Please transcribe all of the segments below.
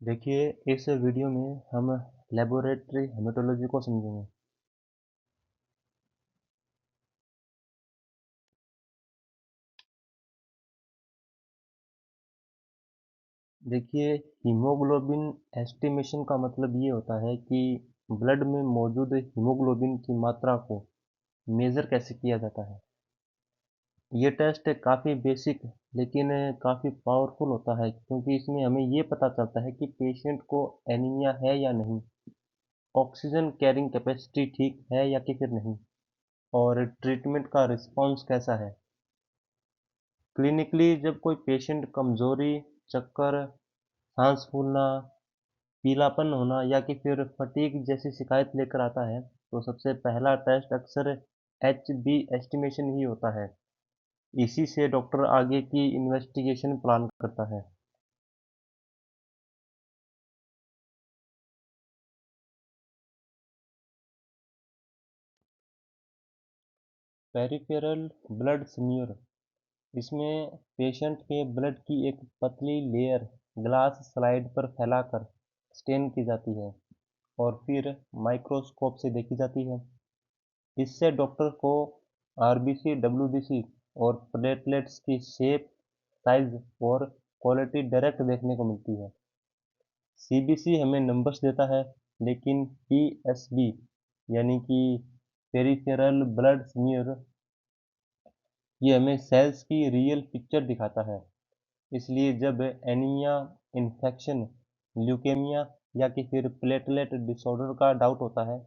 देखिए, इस वीडियो में हम लेबोरेटरी हेमेटोलॉजी को समझेंगे। देखिए, हीमोग्लोबिन एस्टिमेशन का मतलब ये होता है कि ब्लड में मौजूद हीमोग्लोबिन की मात्रा को मेज़र कैसे किया जाता है। ये टेस्ट काफ़ी बेसिक लेकिन काफ़ी पावरफुल होता है, क्योंकि इसमें हमें ये पता चलता है कि पेशेंट को एनीमिया है या नहीं, ऑक्सीजन कैरिंग कैपेसिटी ठीक है या कि फिर नहीं, और ट्रीटमेंट का रिस्पॉन्स कैसा है। क्लिनिकली जब कोई पेशेंट कमजोरी, चक्कर, सांस फूलना, पीलापन होना या कि फिर फटीग जैसी शिकायत लेकर आता है, तो सबसे पहला टेस्ट अक्सर एचबी एस्टिमेशन ही होता है। इसी से डॉक्टर आगे की इन्वेस्टिगेशन प्लान करता है। पेरिफेरल ब्लड स्मीयर, इसमें पेशेंट के ब्लड की एक पतली लेयर ग्लास स्लाइड पर फैलाकर स्टेन की जाती है और फिर माइक्रोस्कोप से देखी जाती है। इससे डॉक्टर को आरबीसी, डब्ल्यूबीसी और प्लेटलेट्स की शेप, साइज और क्वालिटी डायरेक्ट देखने को मिलती है। सीबीसी हमें नंबर्स देता है, लेकिन पीएसबी यानी कि पेरिफेरल ब्लड स्मीयर, ये हमें सेल्स की रियल पिक्चर दिखाता है। इसलिए जब एनीमिया, इन्फेक्शन, ल्यूकेमिया या कि फिर प्लेटलेट डिसऑर्डर का डाउट होता है,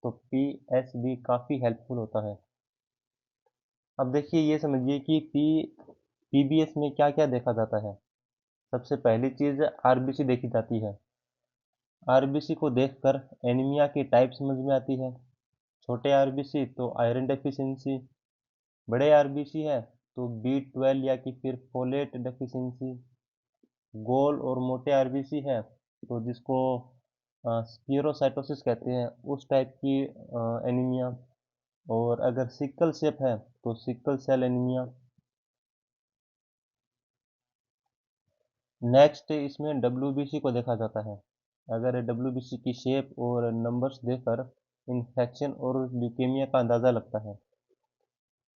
तो पीएसबी काफ़ी हेल्पफुल होता है। अब देखिए, ये समझिए कि पीबीएस में क्या क्या देखा जाता है। सबसे पहली चीज़ आरबीसी देखी जाती है। आरबीसी को देखकर एनीमिया की टाइप समझ में आती है। छोटे आरबीसी तो आयरन डेफिशिएंसी, बड़े आरबीसी है तो बी 12 या कि फिर फोलेट डेफिशिएंसी, गोल और मोटे आरबीसी है तो जिसको स्क्लेरोसाइटोसिस कहते हैं, उस टाइप की एनीमिया। और अगर सिकल सेप है तो सिकल सेल एनीमिया। नेक्स्ट इसमें डब्ल्यूबीसी को देखा जाता है। अगर डब्ल्यूबीसी की शेप और नंबर्स देखकर इन्फेक्शन और ल्यूकेमिया का अंदाज़ा लगता है।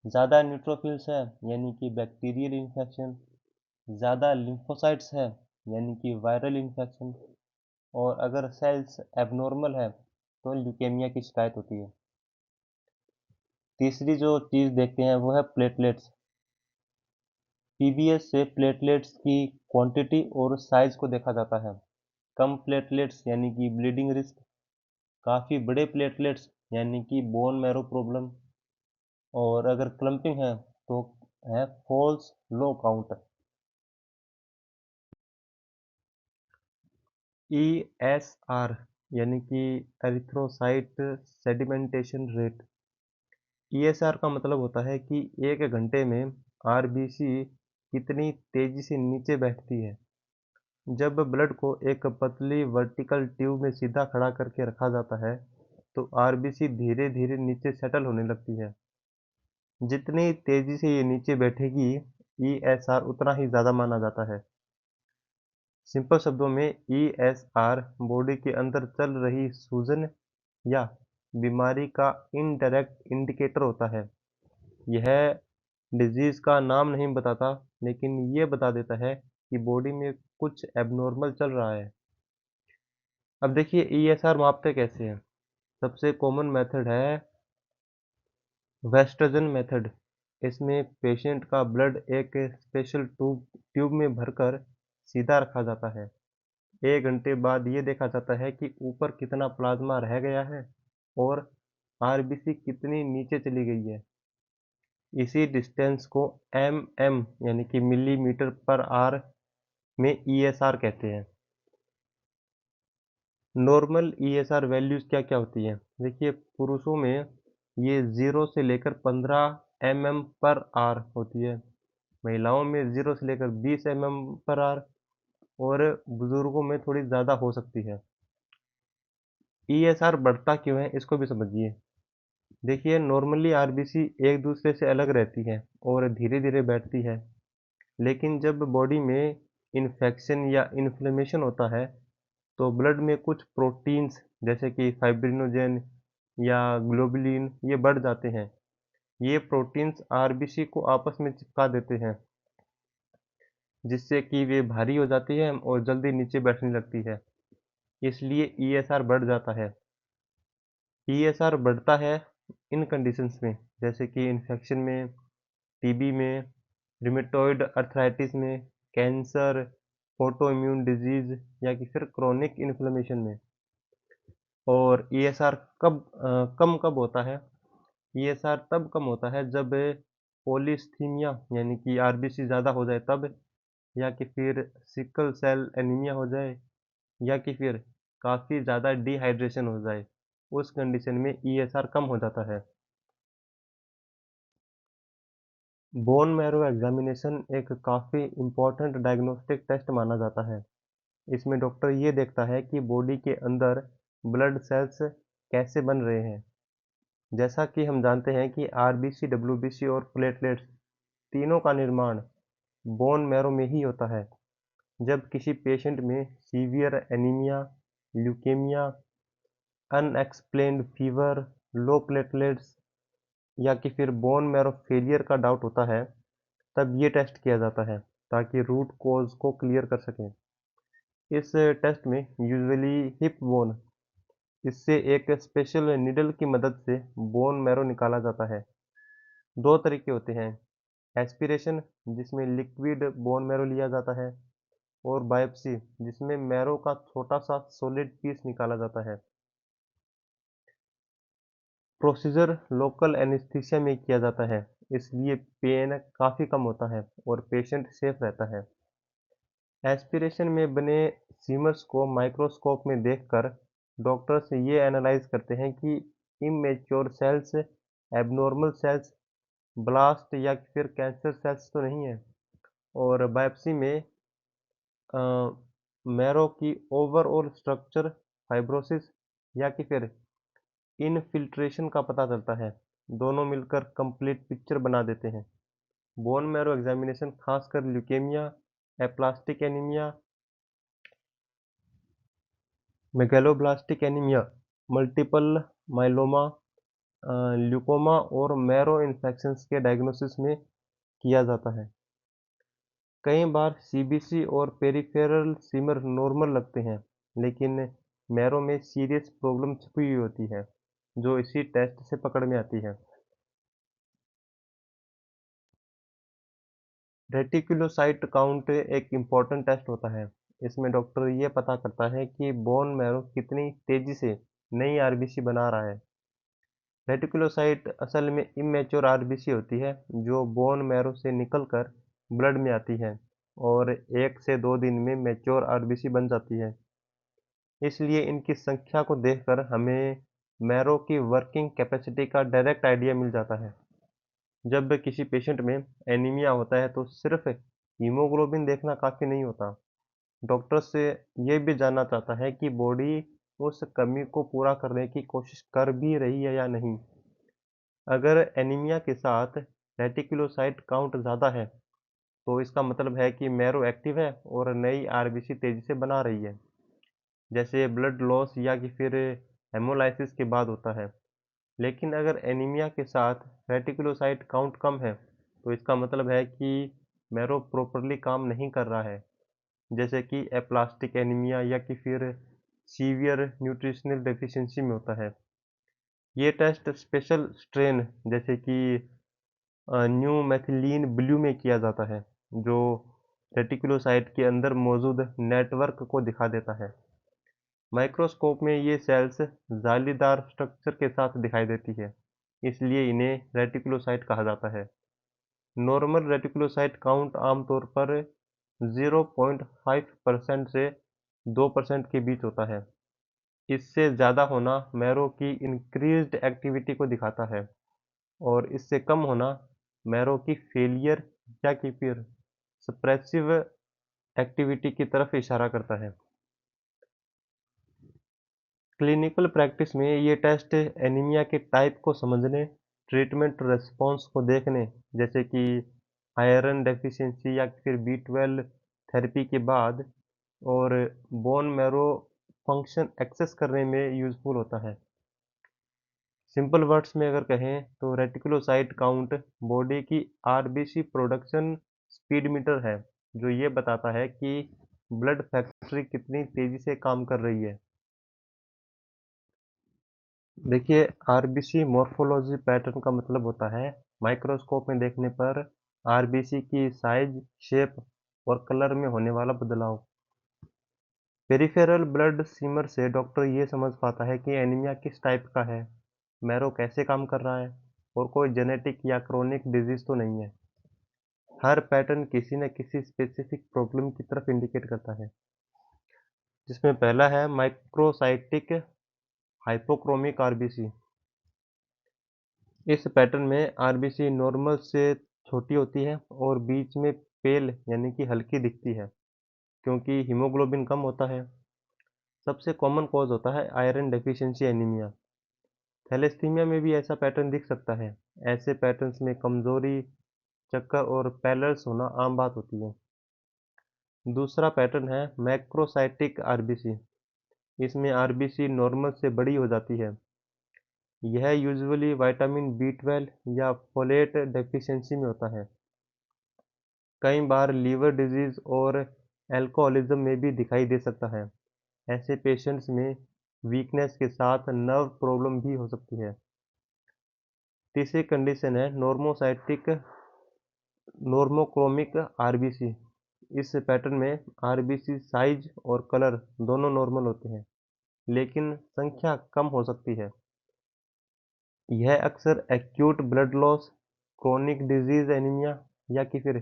ज़्यादा न्यूट्रोफिल्स है यानी कि बैक्टीरियल इन्फेक्शन, ज़्यादा लिम्फोसाइट्स है यानी कि वायरल इन्फेक्शन, और अगर सेल्स एबनॉर्मल है तो ल्यूकेमिया की शिकायत होती है। तीसरी जो चीज़ देखते हैं वो है प्लेटलेट्स। पीबीएस से प्लेटलेट्स की क्वांटिटी और साइज को देखा जाता है। कम प्लेटलेट्स यानी कि ब्लीडिंग रिस्क, काफ़ी बड़े प्लेटलेट्स यानी कि बोन मैरो प्रॉब्लम, और अगर क्लम्पिंग है तो है फॉल्स लो काउंट। ईएसआर यानी कि एरिथ्रोसाइट सेडिमेंटेशन रेट। ईएसआर का मतलब होता है कि एक घंटे में आरबीसी कितनी तेजी से नीचे बैठती है। जब ब्लड को एक पतली वर्टिकल ट्यूब में सीधा खड़ा करके रखा जाता है, तो आरबीसी धीरे धीरे नीचे सेटल होने लगती है। जितनी तेजी से ये नीचे बैठेगी, ईएसआर उतना ही ज़्यादा माना जाता है। सिंपल शब्दों में ईएसआर बॉडी के अंदर चल रही सूजन या बीमारी का इनडायरेक्ट इंडिकेटर होता है। यह डिजीज का नाम नहीं बताता, लेकिन ये बता देता है कि बॉडी में कुछ एबनॉर्मल चल रहा है। अब देखिए, ईएसआर मापते कैसे हैं। सबसे कॉमन मेथड है वेस्टर्जन मेथड। इसमें पेशेंट का ब्लड एक स्पेशल ट्यूब में भरकर सीधा रखा जाता है। एक घंटे बाद ये देखा जाता है कि ऊपर कितना प्लाज्मा रह गया है और आरबीसी कितनी नीचे चली गई है। इसी डिस्टेंस को एम यानी कि मिलीमीटर पर आर में ईएसआर कहते हैं। नॉर्मल ईएसआर वैल्यूज क्या क्या होती हैं। देखिए, पुरुषों में ये 0 से लेकर 15 mm पर आर होती है। महिलाओं में 0 से लेकर 20 mm पर आर, और बुजुर्गों में थोड़ी ज़्यादा हो सकती है। ईएसआर बढ़ता क्यों है, इसको भी समझिए। देखिए, नॉर्मली आरबीसी एक दूसरे से अलग रहती है और धीरे धीरे बैठती है, लेकिन जब बॉडी में इन्फेक्शन या इन्फ्लेमेशन होता है, तो ब्लड में कुछ प्रोटीन्स जैसे कि फाइब्रिनोजेन या ग्लोबुलिन ये बढ़ जाते हैं। ये प्रोटीन्स आरबीसी को आपस में चिपका देते हैं, जिससे कि वे भारी हो जाती है और जल्दी नीचे बैठने लगती है। इसलिए ईएसआर बढ़ जाता है। ईएसआर बढ़ता है इन कंडीशंस में, जैसे कि इन्फेक्शन में, टीबी में, रिमेटॉइड अर्थराइटिस में, कैंसर, ऑटो इम्यून डिजीज या कि फिर क्रोनिक इन्फ्लेमेशन में। और ईएसआर कम कब होता है? ईएसआर तब कम होता है जब पोलिस्थीमिया यानी कि आरबीसी ज़्यादा हो जाए तब, या कि फिर सिकल सेल एनीमिया हो जाए, या कि फिर काफ़ी ज़्यादा डिहाइड्रेशन हो जाए। उस कंडीशन में ईएसआर कम हो जाता है। बोन मैरो एग्जामिनेशन एक काफ़ी इम्पोर्टेंट डायग्नोस्टिक टेस्ट माना जाता है। इसमें डॉक्टर ये देखता है कि बॉडी के अंदर ब्लड सेल्स कैसे बन रहे हैं। जैसा कि हम जानते हैं कि आरबीसी, डब्ल्यूबीसी और प्लेटलेट्स तीनों का निर्माण बोन मैरो में ही होता है। जब किसी पेशेंट में severe anaemia, leukaemia, unexplained fever, low platelets या कि फिर बोन मैरो फेलियर का डाउट होता है, तब ये टेस्ट किया जाता है ताकि रूट कॉज को क्लियर कर सकें। इस टेस्ट में यूजुअली हिप बोन, इससे एक स्पेशल निडल की मदद से बोन मैरो निकाला जाता है। दो तरीके होते हैं, एस्पिरेशन जिसमें लिक्विड बोन मैरो लिया जाता है, और बायोप्सी जिसमें मैरो का छोटा सा सॉलिड पीस निकाला जाता है। प्रोसीजर लोकल एनेस्थीसिया में किया जाता है, इसलिए पेन काफ़ी कम होता है और पेशेंट सेफ रहता है। एस्पिरेशन में बने सीमर्स को माइक्रोस्कोप में देखकर डॉक्टर्स ये एनालाइज करते हैं कि immature cells, abnormal cells, blast या फिर कैंसर सेल्स तो नहीं है। और बायोप्सी में मैरो की ओवरऑल स्ट्रक्चर, फाइब्रोसिस या कि फिर इनफिल्ट्रेशन का पता चलता है। दोनों मिलकर कंप्लीट पिक्चर बना देते हैं। बोन मैरो एग्जामिनेशन खासकर leukaemia, aplastic anaemia, megaloblastic anaemia, multiple myeloma, leukoma और मैरो इन्फेक्शंस के डायग्नोसिस में किया जाता है। कई बार सीबीसी और पेरिफेरल सीमर नॉर्मल लगते हैं, लेकिन मैरो में सीरियस प्रॉब्लम छुपी हुई होती है, जो इसी टेस्ट से पकड़ में आती है। रेटिकुलोसाइट काउंट एक इम्पॉर्टेंट टेस्ट होता है। इसमें डॉक्टर ये पता करता है कि बोन मैरो कितनी तेजी से नई आरबीसी बना रहा है। रेटिकुलोसाइट असल में इमेच्योर आरबीसी होती है, जो बोन मैरो से निकलकर ब्लड में आती है और 1 से 2 दिन में मैच्योर आरबीसी बन जाती है। इसलिए इनकी संख्या को देखकर हमें मैरो की वर्किंग कैपेसिटी का डायरेक्ट आइडिया मिल जाता है। जब किसी पेशेंट में एनीमिया होता है तो सिर्फ हीमोग्लोबिन देखना काफ़ी नहीं होता। डॉक्टर से ये भी जानना चाहता है कि बॉडी उस कमी को पूरा करने की कोशिश कर भी रही है या नहीं। अगर एनीमिया के साथ रेटिकुलोसाइट काउंट ज़्यादा है, तो इसका मतलब है कि मैरो एक्टिव है और नई आरबीसी तेज़ी से बना रही है, जैसे ब्लड लॉस या कि फिर हेमोलाइसिस के बाद होता है। लेकिन अगर एनीमिया के साथ रेटिकुलोसाइट काउंट कम है, तो इसका मतलब है कि मैरो प्रॉपरली काम नहीं कर रहा है, जैसे कि एप्लास्टिक एनीमिया या कि फिर सीवियर न्यूट्रिशनल डेफिशिएंसी में होता है। ये टेस्ट स्पेशल स्ट्रेन जैसे कि न्यू मैथिलीन ब्लू में किया जाता है, जो रेटिकुलोसाइट के अंदर मौजूद नेटवर्क को दिखा देता है। माइक्रोस्कोप में ये सेल्स जालीदार स्ट्रक्चर के साथ दिखाई देती है, इसलिए इन्हें रेटिकुलोसाइट कहा जाता है। नॉर्मल रेटिकुलोसाइट काउंट आमतौर पर 0.5% से 2% के बीच होता है। इससे ज़्यादा होना मैरो की इंक्रीज्ड एक्टिविटी को दिखाता है, और इससे कम होना मैरो की फेलियर या कि फिर सप्रेसिव एक्टिविटी की तरफ इशारा करता है। क्लिनिकल प्रैक्टिस में ये टेस्ट एनीमिया के टाइप को समझने, ट्रीटमेंट रिस्पॉन्स को देखने, जैसे कि आयरन डेफिशिएंसी या फिर B12 थेरेपी के बाद, और बोन मैरो फंक्शन एक्सेस करने में यूजफुल होता है। सिंपल वर्ड्स में अगर कहें तो रेटिकुलोसाइट काउंट बॉडी की आरबीसी प्रोडक्शन स्पीड मीटर है, जो ये बताता है कि ब्लड फैक्ट्री कितनी तेजी से काम कर रही है। देखिए, आरबीसी मॉर्फोलॉजी पैटर्न का मतलब होता है माइक्रोस्कोप में देखने पर आरबीसी की साइज, शेप और कलर में होने वाला बदलाव। पेरिफेरल ब्लड स्मीयर से डॉक्टर ये समझ पाता है कि एनीमिया किस टाइप का है, मैरो कैसे काम कर रहा है और कोई जेनेटिक या क्रोनिक डिजीज तो नहीं है। हर पैटर्न किसी न किसी स्पेसिफिक प्रॉब्लम की तरफ इंडिकेट करता है, जिसमें पहला है माइक्रोसाइटिक हाइपोक्रोमिक आरबीसी। इस पैटर्न में आरबीसी नॉर्मल से छोटी होती है और बीच में पेल यानी कि हल्की दिखती है, क्योंकि हीमोग्लोबिन कम होता है। सबसे कॉमन कॉज होता है आयरन डेफिशिएंसी एनीमिया। थैलेसीमिया में भी ऐसा पैटर्न दिख सकता है। ऐसे पैटर्न्स में कमजोरी, चक्कर और पैलर्स होना आम बात होती है। दूसरा पैटर्न है मैक्रोसाइटिक आरबीसी। इसमें आरबीसी नॉर्मल से बड़ी हो जाती है। यह यूजुअली विटामिन B12 या फोलेट डेफिशिएंसी में होता है। कई बार लीवर डिजीज और अल्कोहलिज्म में भी दिखाई दे सकता है। ऐसे पेशेंट्स में वीकनेस के साथ नर्व प्रॉब्लम भी हो सकती है। तीसरी कंडीशन है नॉर्मोसाइटिक नॉर्मोक्रोमिक आरबीसी। इस पैटर्न में आरबीसी साइज और कलर दोनों नॉर्मल होते हैं, लेकिन संख्या कम हो सकती है। यह अक्सर acute blood loss, chronic disease anaemia या कि फिर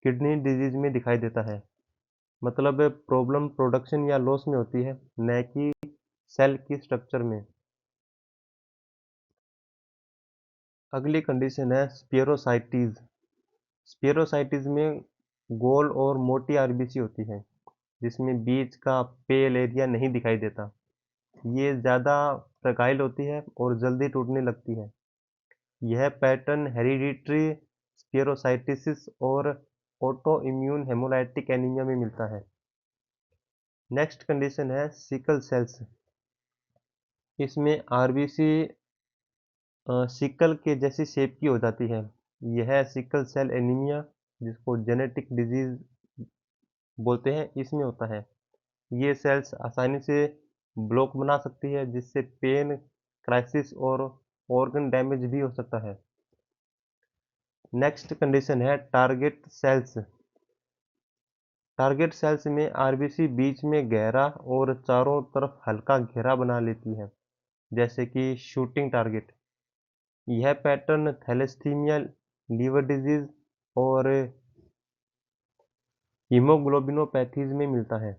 किडनी डिजीज में दिखाई देता है। मतलब प्रॉब्लम प्रोडक्शन या लॉस में होती है, न कि सेल की स्ट्रक्चर में। अगली कंडीशन है स्पियरोसाइटिस। स्पियरोसाइटिस में गोल और मोटी आरबीसी होती है, जिसमें बीच का पेल एरिया नहीं दिखाई देता। ये ज़्यादा फ्रगाइल होती है और जल्दी टूटने लगती है। यह पैटर्न हेरिडिटरी स्पियरोसाइटिस और ऑटो इम्यून हेमोलाइटिक एनीमिया में मिलता है। नेक्स्ट कंडीशन है सिकल सेल्स। इसमें आरबीसी सिकल के जैसी शेप की हो जाती है। यह सिकल सेल एनीमिया, जिसको जेनेटिक डिजीज बोलते हैं, इसमें होता है। ये सेल्स आसानी से ब्लॉक बना सकती है, जिससे पेन, क्राइसिस और ऑर्गन डैमेज भी हो सकता है। नेक्स्ट कंडीशन है टारगेट सेल्स। टारगेट सेल्स में आरबीसी बीच में गहरा और चारों तरफ हल्का घेरा बना लेती है, जैसे कि शूटिंग टारगेट। यह पैटर्न थैलेसीमिया, लीवर डिजीज और हीमोग्लोबिनोपैथीज में मिलता है।